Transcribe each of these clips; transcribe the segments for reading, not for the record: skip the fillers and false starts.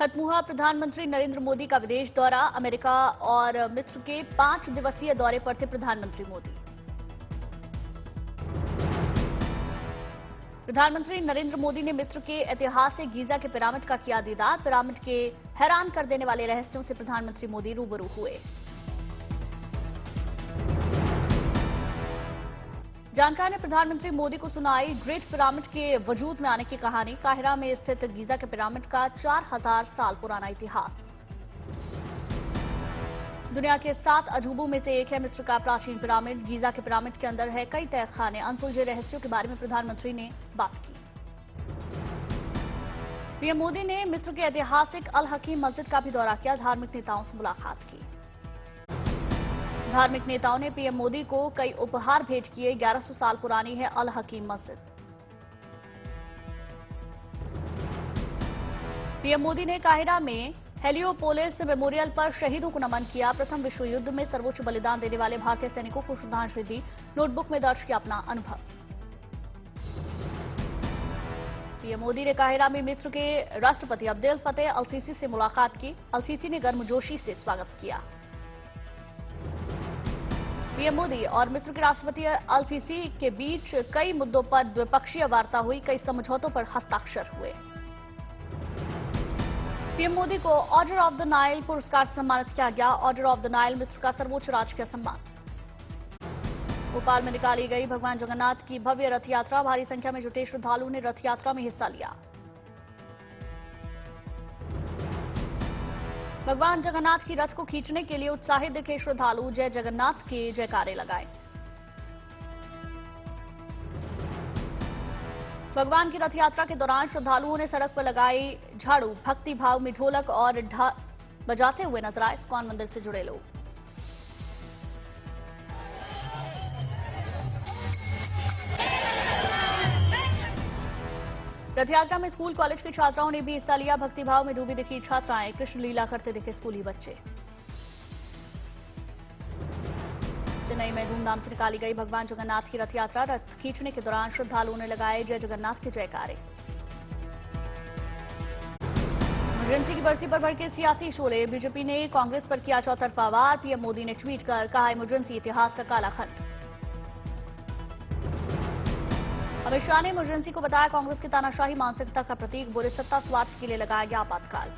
खत्म हुआ प्रधानमंत्री नरेंद्र मोदी का विदेश दौरा। अमेरिका और मिस्र के 5 दिवसीय दौरे पर थे प्रधानमंत्री मोदी। प्रधानमंत्री नरेंद्र मोदी ने मिस्र के ऐतिहासिक गीजा के पिरामिड का किया दीदार। पिरामिड के हैरान कर देने वाले रहस्यों से प्रधानमंत्री मोदी रूबरू हुए। जानकार ने प्रधानमंत्री मोदी को सुनाई ग्रेट पिरामिड के वजूद में आने की कहानी। काहिरा में स्थित गीजा के पिरामिड का 4000 साल पुराना इतिहास। दुनिया के 7 अजूबों में से एक है मिस्र का प्राचीन पिरामिड। गीजा के पिरामिड के अंदर है कई तहखाने। अनसुलझे रहस्यों के बारे में प्रधानमंत्री ने बात की। पीएम मोदी ने मिस्र के ऐतिहासिक अल हकीम मस्जिद का भी दौरा किया। धार्मिक नेताओं से मुलाकात की। धार्मिक नेताओं ने पीएम मोदी को कई उपहार भेंट किए। 1100 साल पुरानी है अल हकीम मस्जिद। पीएम मोदी ने काहिरा में हेलियोपोलिस मेमोरियल पर शहीदों को नमन किया। प्रथम विश्व युद्ध में सर्वोच्च बलिदान देने वाले भारतीय सैनिकों को श्रद्धांजलि दी। नोटबुक में दर्ज किया अपना अनुभव। पीएम मोदी ने काहिरा में मिस्र के राष्ट्रपति अब्देल फतेह अल सीसी से मुलाकात की। अल सीसी ने गर्मजोशी से स्वागत किया। पीएम मोदी और मिस्र के राष्ट्रपति अल सीसी के बीच कई मुद्दों पर द्विपक्षीय वार्ता हुई। कई समझौतों पर हस्ताक्षर हुए। पीएम मोदी को ऑर्डर ऑफ द नाइल पुरस्कार से सम्मानित किया गया। ऑर्डर ऑफ द नाइल मिस्र का सर्वोच्च राजकीय सम्मान। भोपाल में निकाली गई भगवान जगन्नाथ की भव्य रथ यात्रा। भारी संख्या में जुटे श्रद्धालुओं ने रथ यात्रा में हिस्सा लिया। भगवान जगन्नाथ की रथ को खींचने के लिए उत्साहित दिखे श्रद्धालु। जय जगन्नाथ के जयकारे लगाए। भगवान की रथ यात्रा के दौरान श्रद्धालुओं ने सड़क पर लगाई झाड़ू। भक्ति भाव में ढोलक और बजाते हुए नजर आए इस्कॉन मंदिर से जुड़े लोग। रथ यात्रा में स्कूल कॉलेज की छात्राओं ने भी हिस्सा लिया। भक्तिभाव में डूबी दिखी छात्राएं। कृष्ण लीला करते दिखे स्कूली बच्चे। चेन्नई में धूमधाम से निकाली गई भगवान जगन्नाथ की रथ यात्रा। रथ खींचने के दौरान श्रद्धालुओं ने लगाए जय जगन्नाथ के जयकारे। इमरजेंसी की बरसी पर भड़के सियासी शोले। बीजेपी ने कांग्रेस पर किया चौतरफा वार। पीएम मोदी ने ट्वीट कर कहा इमरजेंसी इतिहास का काला खंड। अमित शाह ने इमरजेंसी को बताया कांग्रेस की तानाशाही मानसिकता का प्रतीक। बोले सत्ता स्वार्थ के लिए लगाया गया आपातकाल।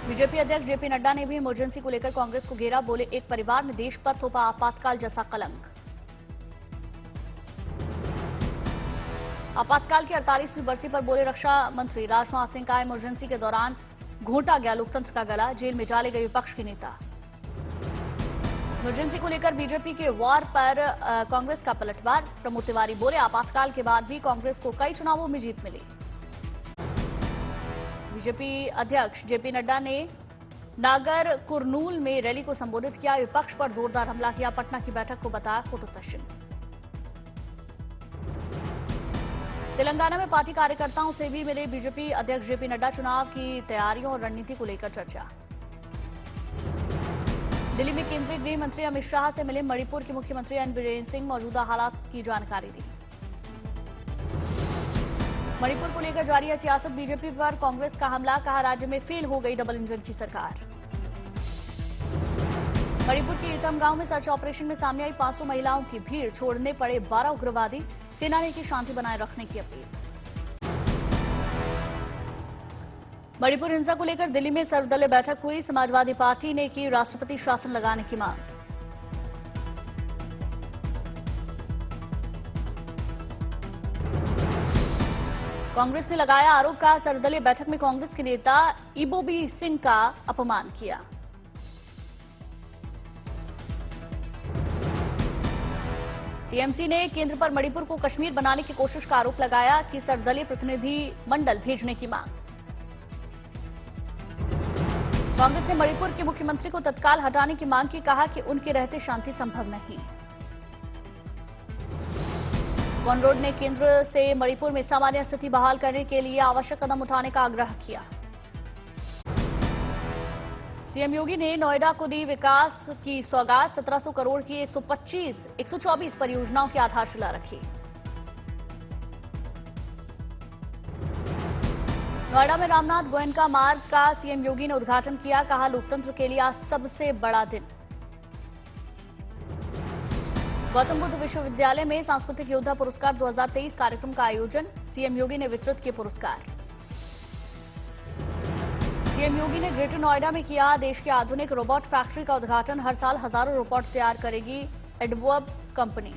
बीजेपी अध्यक्ष जेपी नड्डा ने भी इमरजेंसी को लेकर कांग्रेस को घेरा। बोले एक परिवार ने देश पर थोपा आपातकाल जैसा कलंक। आपातकाल की 48वीं बरसी पर बोले रक्षा मंत्री राजनाथ सिंह का इमरजेंसी के दौरान घोंटा गया लोकतंत्र का गला। जेल में डाले गए विपक्ष के नेता। इमरजेंसी को लेकर बीजेपी के वार पर कांग्रेस का पलटवार। प्रमोद तिवारी बोले आपातकाल के बाद भी कांग्रेस को कई चुनावों में जीत मिली। बीजेपी अध्यक्ष जेपी नड्डा ने नागर कुरनूल में रैली को संबोधित किया। विपक्ष पर जोरदार हमला किया। पटना की बैठक को बताया फोटो सेशन। तेलंगाना में पार्टी कार्यकर्ताओं से भी मिले बीजेपी अध्यक्ष जेपी नड्डा। चुनाव की तैयारियों और रणनीति को लेकर चर्चा। दिल्ली में केंद्रीय गृह मंत्री अमित शाह से मिले मणिपुर के मुख्यमंत्री एन बीरेन सिंह। मौजूदा हालात की जानकारी दी। मणिपुर को लेकर जारी है सियासत। बीजेपी पर कांग्रेस का हमला। कहा राज्य में फेल हो गई डबल इंजन की सरकार। मणिपुर के ईतम गांव में सर्च ऑपरेशन में सामने आई 500 महिलाओं की भीड़। छोड़ने पड़े 12 उग्रवादी। सेना ने की शांति बनाए रखने की अपील। मणिपुर हिंसा को लेकर दिल्ली में सर्वदलीय बैठक हुई। समाजवादी पार्टी ने की राष्ट्रपति शासन लगाने की मांग। कांग्रेस ने लगाया आरोप। का सर्वदलीय बैठक में कांग्रेस के नेता इबोबी सिंह का अपमान किया। टीएमसी ने केंद्र पर मणिपुर को कश्मीर बनाने की कोशिश का आरोप लगाया कि सर्वदलीय प्रतिनिधि मंडल भेजने की मांग। कांग्रेस ने मणिपुर के मुख्यमंत्री को तत्काल हटाने की मांग की। कहा कि उनके रहते शांति संभव नहीं। कॉनरोड ने केंद्र से मणिपुर में सामान्य स्थिति बहाल करने के लिए आवश्यक कदम उठाने का आग्रह किया। सीएम योगी ने नोएडा को दी विकास की सौगात। 1700 करोड़ की 124 परियोजनाओं की आधारशिला रखी। नोएडा में रामनाथ गोयनका मार्ग का सीएम योगी ने उद्घाटन किया। कहा, लोकतंत्र के लिए आज सबसे बड़ा दिन। गौतम बुद्ध विश्वविद्यालय में सांस्कृतिक योद्धा पुरस्कार 2023 कार्यक्रम का आयोजन। सीएम योगी ने वितरित किए पुरस्कार। सीएम योगी ने ग्रेटर नोएडा में किया देश की आधुनिक रोबोट फैक्ट्री का उद्घाटन। हर साल हजारों रोबोट तैयार करेगी एडवर्ब कंपनी।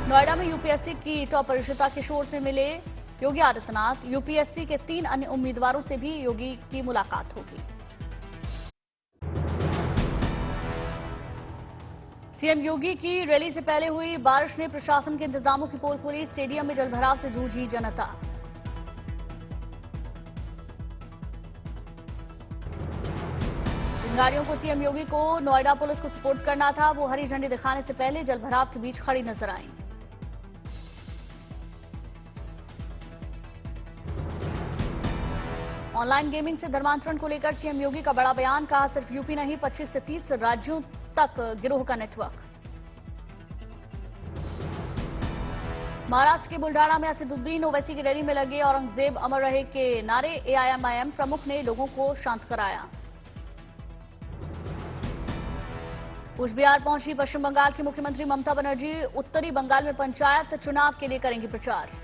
नोएडा में यूपीएससी की टॉप परीक्षा के शोर से मिले योगी आदित्यनाथ। यूपीएससी के 3 अन्य उम्मीदवारों से भी योगी की मुलाकात होगी। सीएम योगी की रैली से पहले हुई बारिश ने प्रशासन के इंतजामों की पोल खोली। स्टेडियम में जलभराव से जूझी जनता। जिन गाड़ियों को सीएम योगी को नोएडा पुलिस को सुपुर्द करना था, वो हरी झंडी दिखाने से पहले जलभराव के बीच खड़ी नजर आईं। ऑनलाइन गेमिंग से धर्मांतरण को लेकर सीएम योगी का बड़ा बयान। कहा, सिर्फ यूपी नहीं 25 से 30 राज्यों तक गिरोह का नेटवर्क। महाराष्ट्र के बुल्ढाना में असदुद्दीन ओवैसी की रैली में लगे औरंगजेब अमर रहे के नारे। एआईएमआईएम प्रमुख ने लोगों को शांत कराया। कूचबिहार पहुंची पश्चिम बंगाल की मुख्यमंत्री ममता बनर्जी। उत्तरी बंगाल में पंचायत चुनाव के लिए करेंगी प्रचार।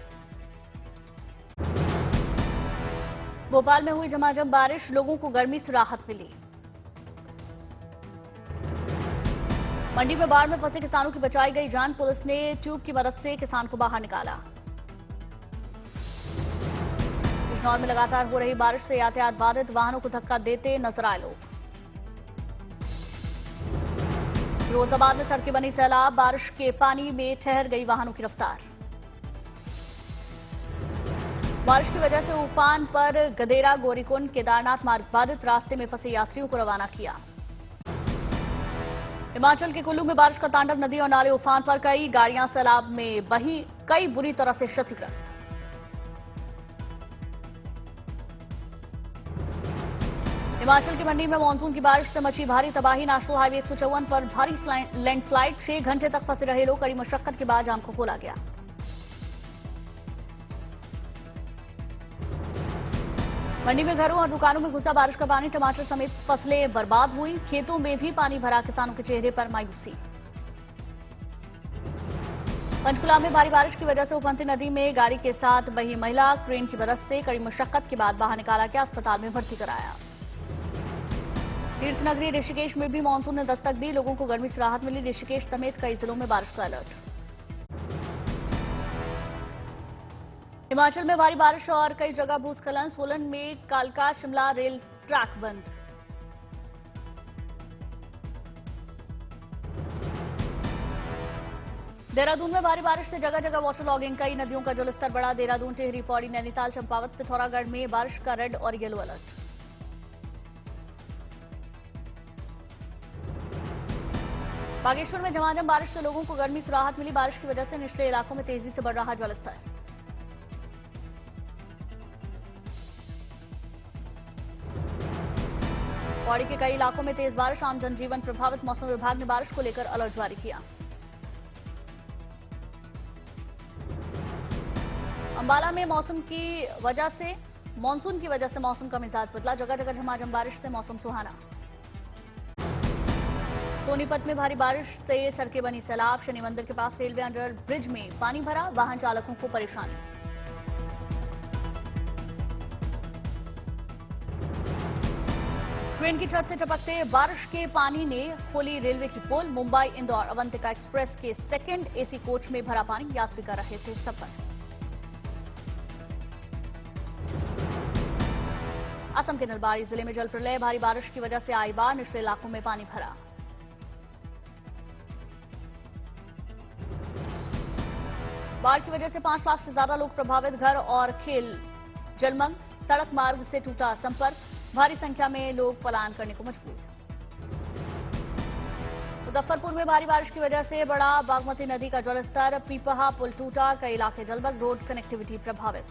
भोपाल में हुई झमाझम बारिश, लोगों को गर्मी से राहत मिली। मंडी में बाढ़ में फंसे किसानों की बचाई गई जान। पुलिस ने ट्यूब की मदद से किसान को बाहर निकाला। बिजनौर में लगातार हो रही बारिश से यातायात बाधित, वाहनों को धक्का देते नजर आए लोग। फिरोजाबाद में सड़कें बनी सैलाब, बारिश के पानी में ठहर गई वाहनों की रफ्तार। बारिश की वजह से उफान पर गदेरा, गौरीकुंड, केदारनाथ मार्ग बाधित। रास्ते में फंसे यात्रियों को रवाना किया। हिमाचल के कुल्लू में बारिश का तांडव, नदी और नाले उफान पर। कई गाड़ियां सैलाब में बही, कई बुरी तरह से क्षतिग्रस्त। हिमाचल की मंडी में मानसून की बारिश से मची भारी तबाही। नेशनल हाईवे 154 पर भारी लैंडस्लाइड, 6 घंटे तक फंसे रहे लोग। कड़ी मशक्कत के बाद जाम को खोला गया। मंडी में घरों और दुकानों में घुसा बारिश का पानी, टमाटर समेत फसलें बर्बाद हुई। खेतों में भी पानी भरा, किसानों के चेहरे पर मायूसी। पंचकुला में भारी बारिश की वजह से उफनती नदी में गाड़ी के साथ बही महिला। क्रेन की मदद से कड़ी मशक्कत के बाद बाहर निकाला गया, अस्पताल में भर्ती कराया। तीर्थ नगरी ऋषिकेश में भी मानसून ने दस्तक दी, लोगों को गर्मी से राहत मिली। ऋषिकेश समेत कई जिलों में बारिश का अलर्ट। हिमाचल में भारी बारिश और कई जगह भूस्खलन। सोलन में कालका शिमला रेल ट्रैक बंद। देहरादून में भारी बारिश से जगह जगह वाटर लॉगिंग, कई नदियों का जलस्तर बढ़ा। देहरादून, टिहरी, पौड़ी, नैनीताल, चंपावत, पिथौरागढ़ में बारिश का रेड और येलो अलर्ट। बागेश्वर में झमाझम बारिश से लोगों को गर्मी से राहत मिली। बारिश की वजह से निचले इलाकों में तेजी से बढ़ रहा जलस्तर। पौड़ी के कई इलाकों में तेज बारिश, आम जनजीवन प्रभावित। मौसम विभाग ने बारिश को लेकर अलर्ट जारी किया। अंबाला में मानसून की वजह से मौसम का मिजाज बदला। जगह जगह झमाझम बारिश से मौसम सुहाना। सोनीपत में भारी बारिश से सड़कें बनी सैलाब। शनि मंदिर के पास रेलवे अंडर ब्रिज में पानी भरा, वाहन चालकों को परेशानी। ट्रेन की छत से टपकते बारिश के पानी ने खोली रेलवे की पोल। मुंबई इंदौर अवंतिका एक्सप्रेस के सेकंड एसी कोच में भरा पानी, यात्री कर रहे थे सफर। असम के नलबाड़ी जिले में जल प्रलय, भारी बारिश की वजह से आई बाढ़, निचले इलाकों में पानी भरा। बाढ़ की वजह से 5 लाख से ज्यादा लोग प्रभावित, घर और खेल जलमग्न। सड़क मार्ग से टूटा संपर्क, भारी संख्या में लोग पलायन करने को मजबूर। मुजफ्फरपुर में भारी बारिश की वजह से बढ़ा बागमती नदी का जलस्तर, पीपहा पुल टूटा, कई इलाके जलमग्न, रोड कनेक्टिविटी प्रभावित।